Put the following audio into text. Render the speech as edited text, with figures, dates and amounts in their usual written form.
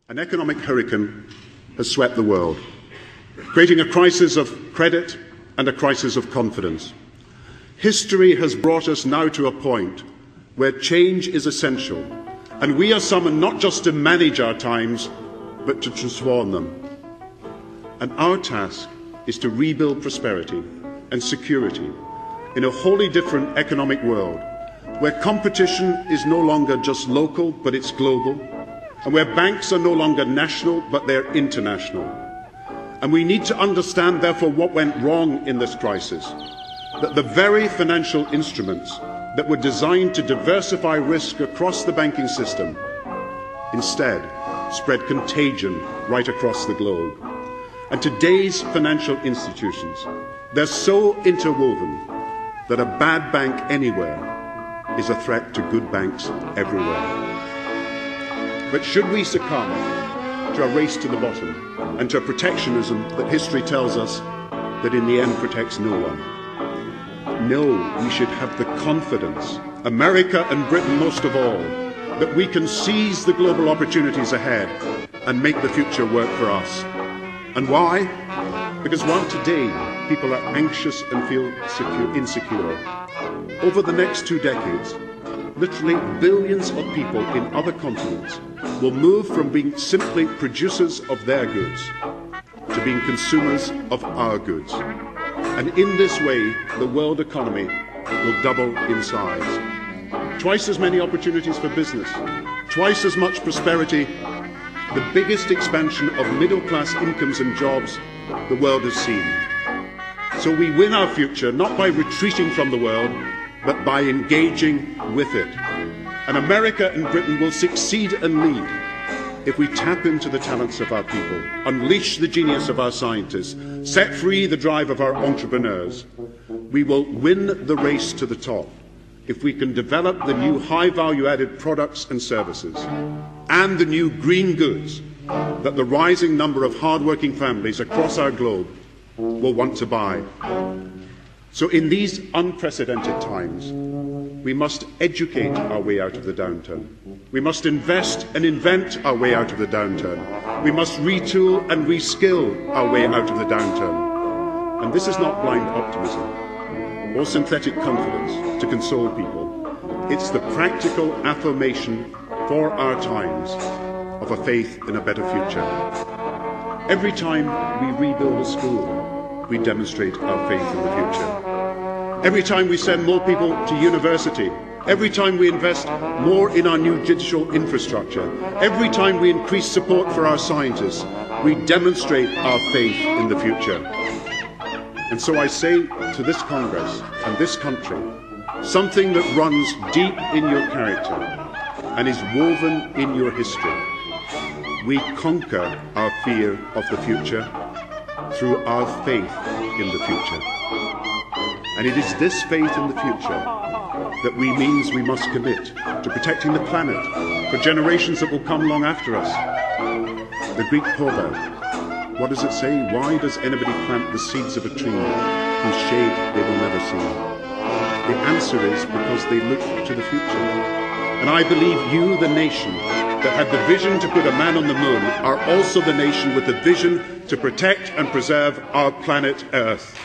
An economic hurricane has swept the world, creating a crisis of credit and a crisis of confidence. History has brought us now to a point where change is essential, and we are summoned not just to manage our times, but to transform them. And our task is to rebuild prosperity and security in a wholly different economic world, where competition is no longer just local, but it's global, and where banks are no longer national, but they're international. And we need to understand, therefore, what went wrong in this crisis, that the very financial instruments that were designed to diversify risk across the banking system instead spread contagion right across the globe. And today's financial institutions, they're so interwoven that a bad bank anywhere is a threat to good banks everywhere. But should we succumb to a race to the bottom and to a protectionism that history tells us that in the end protects no one? No, we should have the confidence, America and Britain most of all, that we can seize the global opportunities ahead and make the future work for us. And why? Because while today people are anxious and feel insecure, over the next 2 decades, literally billions of people in other continents will move from being simply producers of their goods to being consumers of our goods. And in this way, the world economy will double in size. Twice as many opportunities for business, twice as much prosperity, the biggest expansion of middle-class incomes and jobs the world has seen. So we win our future not by retreating from the world, but by engaging with it. And America and Britain will succeed and lead if we tap into the talents of our people, unleash the genius of our scientists, set free the drive of our entrepreneurs. We will win the race to the top if we can develop the new high value-added products and services and the new green goods that the rising number of hard-working families across our globe will want to buy. So in these unprecedented times, we must educate our way out of the downturn. We must invest and invent our way out of the downturn. We must retool and reskill our way out of the downturn. And this is not blind optimism or synthetic confidence to console people. It's the practical affirmation for our times of a faith in a better future. Every time we rebuild a school, we demonstrate our faith in the future. Every time we send more people to university, every time we invest more in our new digital infrastructure, every time we increase support for our scientists, we demonstrate our faith in the future. And so I say to this Congress and this country, something that runs deep in your character and is woven in your history. We conquer our fear of the future through our faith in the future. And it is this faith in the future that means we must commit to protecting the planet for generations that will come long after us. The Greek proverb, what does it say? Why does anybody plant the seeds of a tree whose shade they will never see? The answer is because they look to the future. And I believe you, the nation that had the vision to put a man on the moon, are also the nation with the vision to protect and preserve our planet Earth.